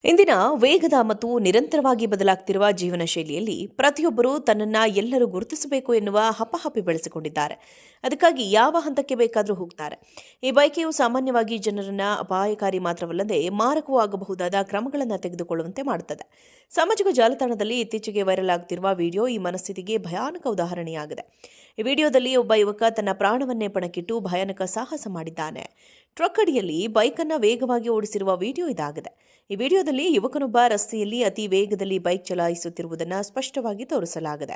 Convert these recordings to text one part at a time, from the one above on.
ಇಂದಿನ ವೇಗದ ಮತ್ತು ನಿರಂತರವಾಗಿ ಬದಲಾಗ್ತಿರುವ ಜೀವನ ಶೈಲಿಯಲ್ಲಿ ಪ್ರತಿಯೊಬ್ಬರೂ ತನ್ನನ್ನ ಎಲ್ಲರೂ ಗುರುತಿಸಬೇಕು ಎನ್ನುವ ಹಪಹಪಿ ಬೆಳೆಸಿಕೊಂಡಿದ್ದಾರೆ. ಅದಕ್ಕಾಗಿ ಯಾವ ಹಂತಕ್ಕೆ ಬೇಕಾದರೂ ಹೋಗ್ತಾರೆ. ಈ ಬಯಕೆಯು ಸಾಮಾನ್ಯವಾಗಿ ಜನರನ್ನ ಅಪಾಯಕಾರಿ ಮಾತ್ರವಲ್ಲದೆ ಮಾರಕವೂ ಆಗಬಹುದಾದ ಕ್ರಮಗಳನ್ನು ತೆಗೆದುಕೊಳ್ಳುವಂತೆ ಮಾಡುತ್ತದೆ. ಸಾಮಾಜಿಕ ಜಾಲತಾಣದಲ್ಲಿ ಇತ್ತೀಚೆಗೆ ವೈರಲ್ ಆಗುತ್ತಿರುವ ವಿಡಿಯೋ ಈ ಮನಸ್ಥಿತಿಗೆ ಭಯಾನಕ ಉದಾಹರಣೆಯಾಗಿದೆ. ಈ ವಿಡಿಯೋದಲ್ಲಿ ಒಬ್ಬ ಯುವಕ ತನ್ನ ಪ್ರಾಣವನ್ನೇ ಪಣಕ್ಕಿಟ್ಟು ಭಯಾನಕ ಸಾಹಸ ಮಾಡಿದ್ದಾನೆ. ಟ್ರಕ್ ಅಡಿಯಲ್ಲಿ ಬೈಕ್ ಅನ್ನ ವೇಗವಾಗಿ ಓಡಿಸಿರುವ ವಿಡಿಯೋ ಇದಾಗಿದೆ. ಈ ವಿಡಿಯೋದಲ್ಲಿ ಯುವಕನೊಬ್ಬ ರಸ್ತೆಯಲ್ಲಿ ಅತಿ ವೇಗದಲ್ಲಿ ಬೈಕ್ ಚಲಾಯಿಸುತ್ತಿರುವುದನ್ನು ಸ್ಪಷ್ಟವಾಗಿ ತೋರಿಸಲಾಗಿದೆ.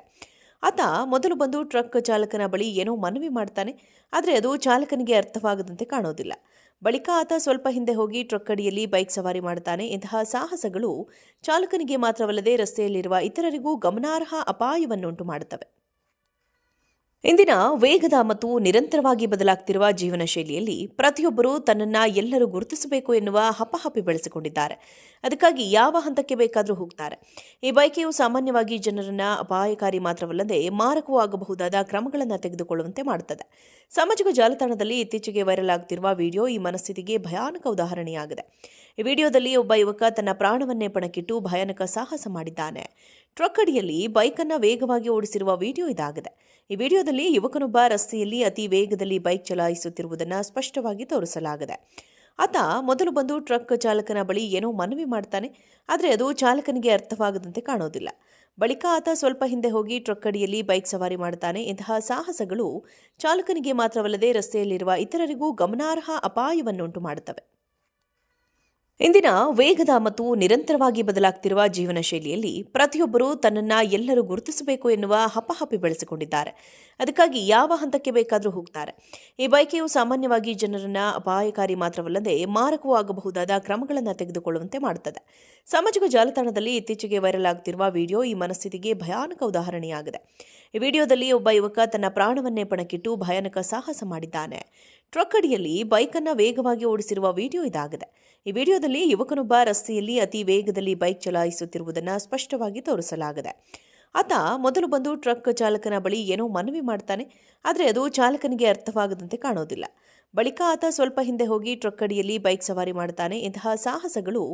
ಆತ ಮೊದಲು ಬಂದು ಟ್ರಕ್ ಚಾಲಕನ ಬಳಿ ಏನೋ ಮನವಿ ಮಾಡ್ತಾನೆ, ಆದರೆ ಅದು ಚಾಲಕನಿಗೆ ಅರ್ಥವಾಗದಂತೆ ಕಾಣೋದಿಲ್ಲ. ಬಳಿಕ ಆತ ಸ್ವಲ್ಪ ಹಿಂದೆ ಹೋಗಿ ಟ್ರಕ್ ಅಡಿಯಲ್ಲಿ ಬೈಕ್ ಸವಾರಿ ಮಾಡ್ತಾನೆ. ಇಂತಹ ಸಾಹಸಗಳು ಚಾಲಕನಿಗೆ ಮಾತ್ರವಲ್ಲದೆ ರಸ್ತೆಯಲ್ಲಿರುವ ಇತರರಿಗೂ ಗಮನಾರ್ಹ ಅಪಾಯವನ್ನುಂಟು ಮಾಡುತ್ತವೆ. ಇಂದಿನ ವೇಗದ ಮತ್ತು ನಿರಂತರವಾಗಿ ಬದಲಾಗ್ತಿರುವ ಜೀವನ ಶೈಲಿಯಲ್ಲಿ ಪ್ರತಿಯೊಬ್ಬರೂ ತನ್ನನ್ನ ಎಲ್ಲರೂ ಗುರುತಿಸಬೇಕು ಎನ್ನುವ ಹಪಹಪಿ ಬೆಳೆಸಿಕೊಂಡಿದ್ದಾರೆ. ಅದಕ್ಕಾಗಿ ಯಾವ ಹಂತಕ್ಕೆ ಬೇಕಾದರೂ ಹೋಗ್ತಾರೆ. ಈ ಬಯಕೆಯು ಸಾಮಾನ್ಯವಾಗಿ ಜನರನ್ನ ಅಪಾಯಕಾರಿ ಮಾತ್ರವಲ್ಲದೆ ಮಾರಕವೂ ಆಗಬಹುದಾದ ಕ್ರಮಗಳನ್ನು ತೆಗೆದುಕೊಳ್ಳುವಂತೆ ಮಾಡುತ್ತದೆ. ಸಾಮಾಜಿಕ ಜಾಲತಾಣದಲ್ಲಿ ಇತ್ತೀಚೆಗೆ ವೈರಲ್ ಆಗುತ್ತಿರುವ ವಿಡಿಯೋ ಈ ಮನಸ್ಥಿತಿಗೆ ಭಯಾನಕ ಉದಾಹರಣೆಯಾಗಿದೆ. ಈ ವಿಡಿಯೋದಲ್ಲಿ ಒಬ್ಬ ಯುವಕ ತನ್ನ ಪ್ರಾಣವನ್ನೇ ಪಣಕ್ಕಿಟ್ಟು ಭಯಾನಕ ಸಾಹಸ ಮಾಡಿದ್ದಾನೆ. ಟ್ರಕ್ ಅಡಿಯಲ್ಲಿ ಬೈಕ್ ಅನ್ನ ವೇಗವಾಗಿ ಓಡಿಸಿರುವ ವಿಡಿಯೋ ಇದಾಗಿದೆ. ಈ ವಿಡಿಯೋದಲ್ಲಿ ಯುವಕನೊಬ್ಬ ರಸ್ತೆಯಲ್ಲಿ ಅತಿ ವೇಗದಲ್ಲಿ ಬೈಕ್ ಚಲಾಯಿಸುತ್ತಿರುವುದನ್ನು ಸ್ಪಷ್ಟವಾಗಿ ತೋರಿಸಲಾಗಿದೆ. ಆತ ಮೊದಲು ಬಂದು ಟ್ರಕ್ ಚಾಲಕನ ಬಳಿ ಏನೋ ಮನವಿ ಮಾಡ್ತಾನೆ, ಆದರೆ ಅದು ಚಾಲಕನಿಗೆ ಅರ್ಥವಾಗದಂತೆ ಕಾಣೋದಿಲ್ಲ. ಬಳಿಕ ಆತ ಸ್ವಲ್ಪ ಹಿಂದೆ ಹೋಗಿ ಟ್ರಕ್ ಅಡಿಯಲ್ಲಿ ಬೈಕ್ ಸವಾರಿ ಮಾಡ್ತಾನೆ. ಇಂತಹ ಸಾಹಸಗಳು ಚಾಲಕನಿಗೆ ಮಾತ್ರವಲ್ಲದೆ ರಸ್ತೆಯಲ್ಲಿರುವ ಇತರರಿಗೂ ಗಮನಾರ್ಹ ಅಪಾಯವನ್ನುಂಟು ಮಾಡುತ್ತವೆ. ಇಂದಿನ ವೇಗದ ಮತ್ತು ನಿರಂತರವಾಗಿ ಬದಲಾಗ್ತಿರುವ ಜೀವನ ಶೈಲಿಯಲ್ಲಿ ಪ್ರತಿಯೊಬ್ಬರೂ ತನ್ನನ್ನ ಎಲ್ಲರೂ ಗುರುತಿಸಬೇಕು ಎನ್ನುವ ಹಪಹಪಿ ಬೆಳೆಸಿಕೊಂಡಿದ್ದಾರೆ. ಅದಕ್ಕಾಗಿ ಯಾವ ಹಂತಕ್ಕೆ ಬೇಕಾದರೂ ಹೋಗ್ತಾರೆ. ಈ ಬಯಕೆಯು ಸಾಮಾನ್ಯವಾಗಿ ಜನರನ್ನ ಅಪಾಯಕಾರಿ ಮಾತ್ರವಲ್ಲದೆ ಮಾರಕವೂ ಆಗಬಹುದಾದ ಕ್ರಮಗಳನ್ನು ತೆಗೆದುಕೊಳ್ಳುವಂತೆ ಮಾಡುತ್ತದೆ. ಸಾಮಾಜಿಕ ಜಾಲತಾಣದಲ್ಲಿ ಇತ್ತೀಚೆಗೆ ವೈರಲ್ ಆಗುತ್ತಿರುವ ವಿಡಿಯೋ ಈ ಮನಸ್ಥಿತಿಗೆ ಭಯಾನಕ ಉದಾಹರಣೆಯಾಗಿದೆ. ಈ ವಿಡಿಯೋದಲ್ಲಿ ಒಬ್ಬ ಯುವಕ ತನ್ನ ಪ್ರಾಣವನ್ನೇ ಪಣಕ್ಕಿಟ್ಟು ಭಯಾನಕ ಸಾಹಸ ಮಾಡಿದ್ದಾನೆ. ಟ್ರಕ್ ಅಡಿಯಲ್ಲಿ ಬೈಕ್ ಅನ್ನ ವೇಗವಾಗಿ ಓಡಿಸಿರುವ ವಿಡಿಯೋ ಇದಾಗಿದೆ. ಈ ವಿಡಿಯೋದಲ್ಲಿ ಯುವಕನೊಬ್ಬ ರಸ್ತೆಯಲ್ಲಿ ಅತಿ ವೇಗದಲ್ಲಿ ಬೈಕ್ ಚಲಾಯಿಸುತ್ತಿರುವುದನ್ನು ಸ್ಪಷ್ಟವಾಗಿ ತೋರಿಸಲಾಗಿದೆ. ಆತ ಮೊದಲು ಬಂದು ಟ್ರಕ್ ಚಾಲಕನ ಬಳಿ ಏನೋ ಮನವಿ ಮಾಡ್ತಾನೆ, ಆದರೆ ಅದು ಚಾಲಕನಿಗೆ ಅರ್ಥವಾಗದಂತೆ ಕಾಣೋದಿಲ್ಲ. ಬಳಿಕ ಆತ ಸ್ವಲ್ಪ ಹಿಂದೆ ಹೋಗಿ ಟ್ರಕ್ ಅಡಿಯಲ್ಲಿ ಬೈಕ್ ಸವಾರಿ ಮಾಡ್ತಾನೆ. ಇಂತಹ ಸಾಹಸಗಳು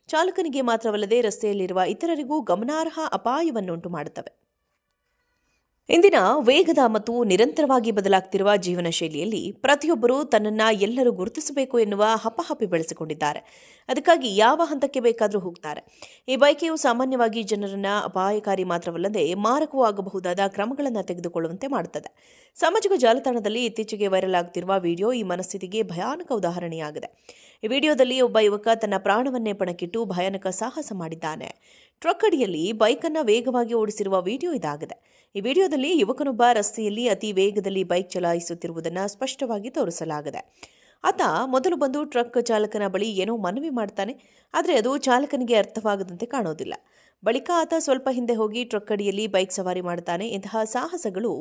ಚಾಲಕನಿಗೆ ಮಾತ್ರವಲ್ಲದೆ ರಸ್ತೆಯಲ್ಲಿರುವ ಇತರರಿಗೂ ಗಮನಾರ್ಹ ಅಪಾಯವನ್ನುಂಟು ಮಾಡುತ್ತವೆ. ಇಂದಿನ ವೇಗದ ಮತ್ತು ನಿರಂತರವಾಗಿ ಬದಲಾಗ್ತಿರುವ ಜೀವನ ಶೈಲಿಯಲ್ಲಿ ಪ್ರತಿಯೊಬ್ಬರೂ ತನ್ನನ್ನ ಎಲ್ಲರೂ ಗುರುತಿಸಬೇಕು ಎನ್ನುವ ಹಪಹಪಿ ಬೆಳೆಸಿಕೊಂಡಿದ್ದಾರೆ. ಅದಕ್ಕಾಗಿ ಯಾವ ಹಂತಕ್ಕೆ ಬೇಕಾದರೂ ಹೋಗ್ತಾರೆ. ಈ ಬಯಕೆಯು ಸಾಮಾನ್ಯವಾಗಿ ಜನರನ್ನ ಅಪಾಯಕಾರಿ ಮಾತ್ರವಲ್ಲದೆ ಮಾರಕವೂ ಆಗಬಹುದಾದ ಕ್ರಮಗಳನ್ನು ತೆಗೆದುಕೊಳ್ಳುವಂತೆ ಮಾಡುತ್ತದೆ. ಸಾಮಾಜಿಕ ಜಾಲತಾಣದಲ್ಲಿ ಇತ್ತೀಚೆಗೆ ವೈರಲ್ ಆಗುತ್ತಿರುವ ವಿಡಿಯೋ ಈ ಮನಸ್ಥಿತಿಗೆ ಭಯಾನಕ ಉದಾಹರಣೆಯಾಗಿದೆ. ಈ ವಿಡಿಯೋದಲ್ಲಿ ಒಬ್ಬ ಯುವಕ ತನ್ನ ಪ್ರಾಣವನ್ನೇ ಪಣಕ್ಕಿಟ್ಟು ಭಯಾನಕ ಸಾಹಸ ಮಾಡಿದ್ದಾನೆ. ಟ್ರಕ್ ಅಡಿಯಲ್ಲಿ ಬೈಕ್ ಅನ್ನ ವೇಗವಾಗಿ ಓಡಿಸಿರುವ ವಿಡಿಯೋ ಇದಾಗಿದೆ. ಈ ವಿಡಿಯೋದಲ್ಲಿ ಯುವಕನೊಬ್ಬ ರಸ್ತೆಯಲ್ಲಿ ಅತಿ ವೇಗದಲ್ಲಿ ಬೈಕ್ ಚಲಾಯಿಸುತ್ತಿರುವುದನ್ನು ಸ್ಪಷ್ಟವಾಗಿ ತೋರಿಸಲಾಗಿದೆ. ಆತ ಮೊದಲು ಬಂದು ಟ್ರಕ್ ಚಾಲಕನ ಬಳಿ ಏನೋ ಮನವಿ ಮಾಡ್ತಾನೆ, ಆದರೆ ಅದು ಚಾಲಕನಿಗೆ ಅರ್ಥವಾಗದಂತೆ ಕಾಣೋದಿಲ್ಲ. ಬಳಿಕ ಆತ ಸ್ವಲ್ಪ ಹಿಂದೆ ಹೋಗಿ ಟ್ರಕ್ ಅಡಿಯಲ್ಲಿ ಬೈಕ್ ಸವಾರಿ ಮಾಡ್ತಾನೆ. ಇಂತಹ ಸಾಹಸಗಳು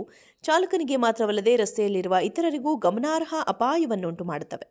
ಚಾಲಕನಿಗೆ ಮಾತ್ರವಲ್ಲದೆ ರಸ್ತೆಯಲ್ಲಿರುವ ಇತರರಿಗೂ ಗಮನಾರ್ಹ ಅಪಾಯವನ್ನುಂಟು ಮಾಡುತ್ತವೆ.